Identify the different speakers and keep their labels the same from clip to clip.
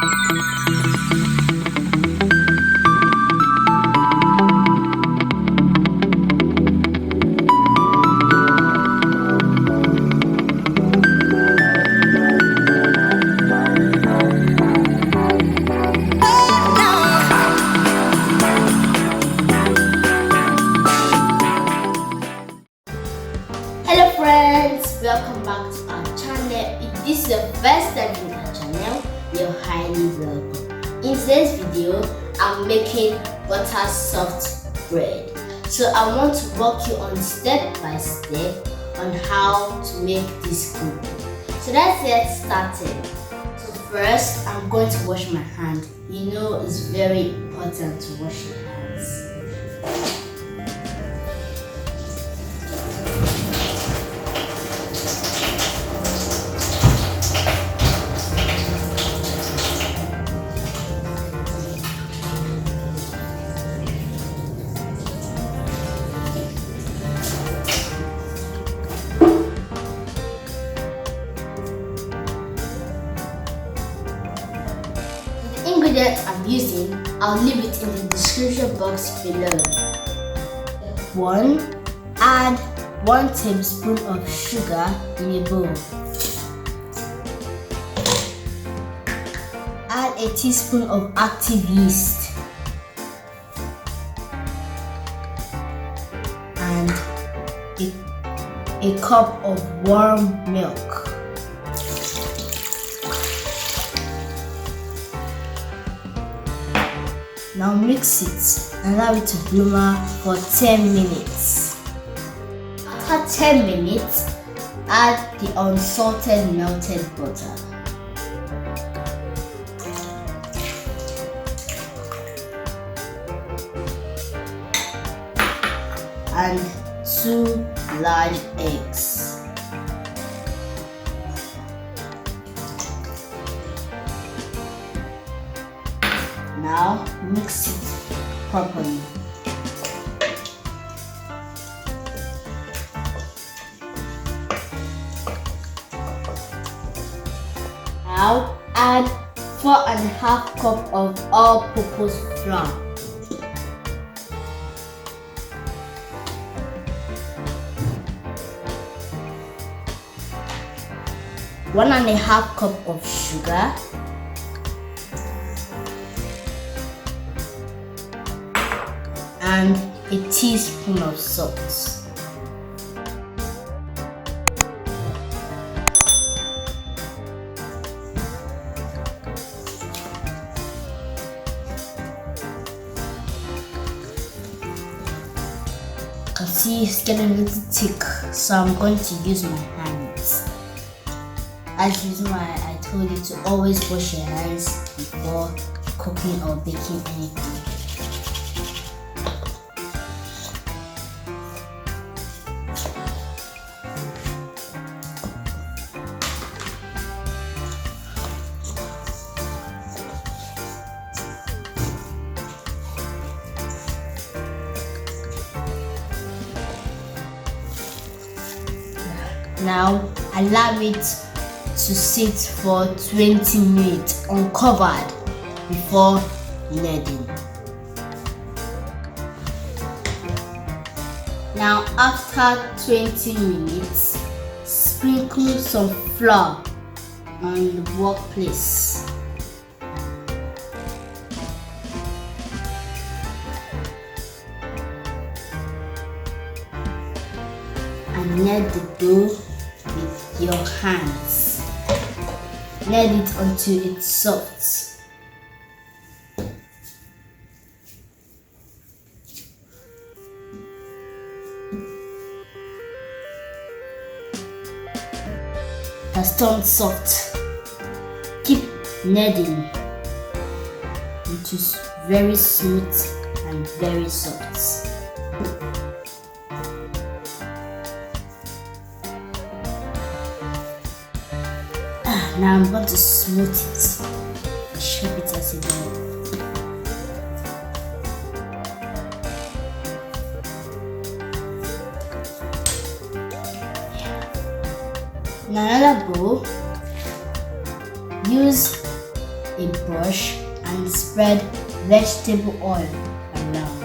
Speaker 1: Hello friends, welcome back to our channel. If this is your first time in our channel, you're highly welcome. In today's video, I'm making butter soft bread. So I want to walk you on step by step on how to make this good. So let's get started. So first, I'm going to wash my hand. You know it's very important to wash your hands. Ingredients I'm using, I'll leave it in the description box below. 1. Add 1 tablespoon of sugar in a bowl. Add a teaspoon of active yeast and a cup of warm milk. Now mix it and allow it to simmer for 10 minutes. After 10 minutes, add the unsalted melted butter. And 2 large eggs. Now mix it properly. Now add 4.5 cups of all-purpose flour. One and a half cup of sugar. And a teaspoon of salt. You can see it's getting a little thick, so I'm going to use my hands. As usual, I told you to always wash your hands before cooking or baking anything. Now allow it to sit for 20 minutes uncovered before kneading. Now after 20 minutes, sprinkle some flour on the workplace. And knead the dough with your hands. Knead it until it's soft. Has turned soft. Keep kneading. It is very smooth and very soft. Now I'm going to smooth it, shape it as a ball. In another bowl, use a brush and spread vegetable oil around.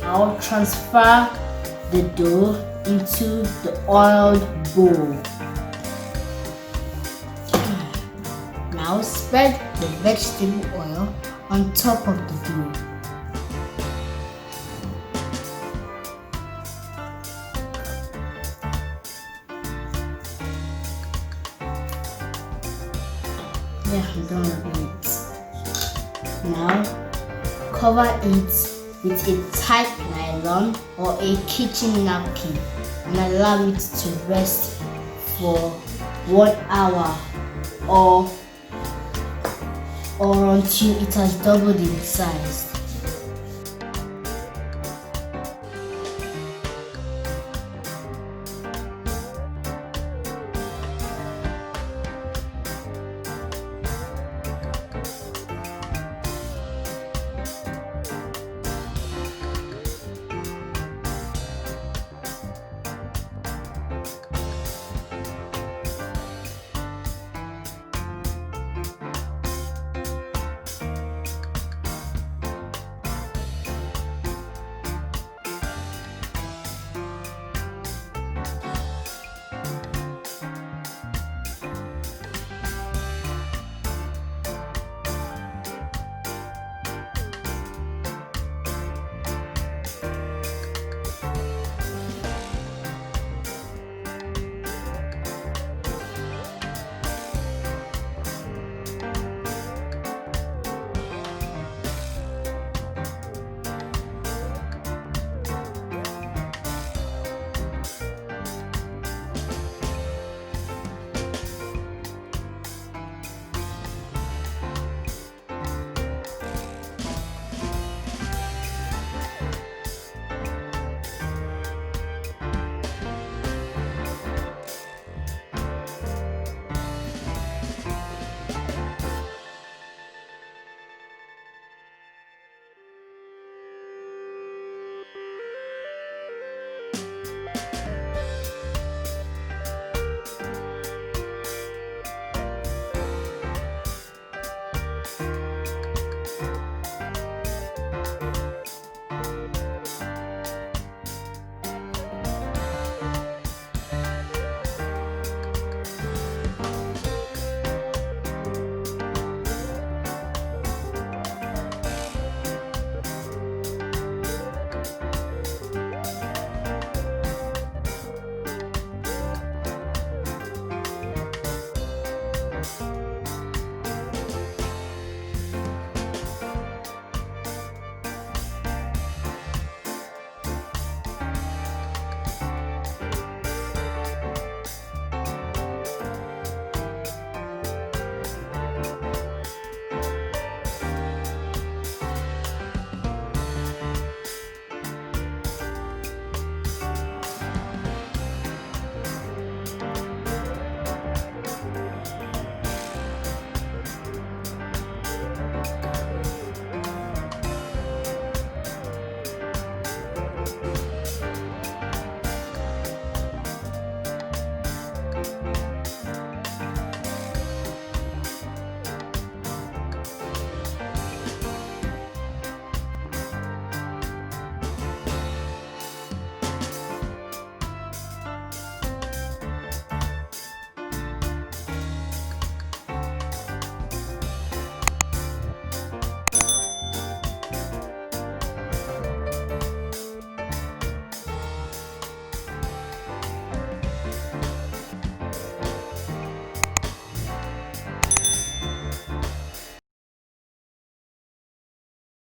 Speaker 1: I'll transfer the dough into the oiled bowl. Now spread the vegetable oil on top of the dough. Yeah, I'm done with it. Now cover it with a tight nylon or a kitchen napkin and allow it to rest for 1 hour or until it has doubled in size.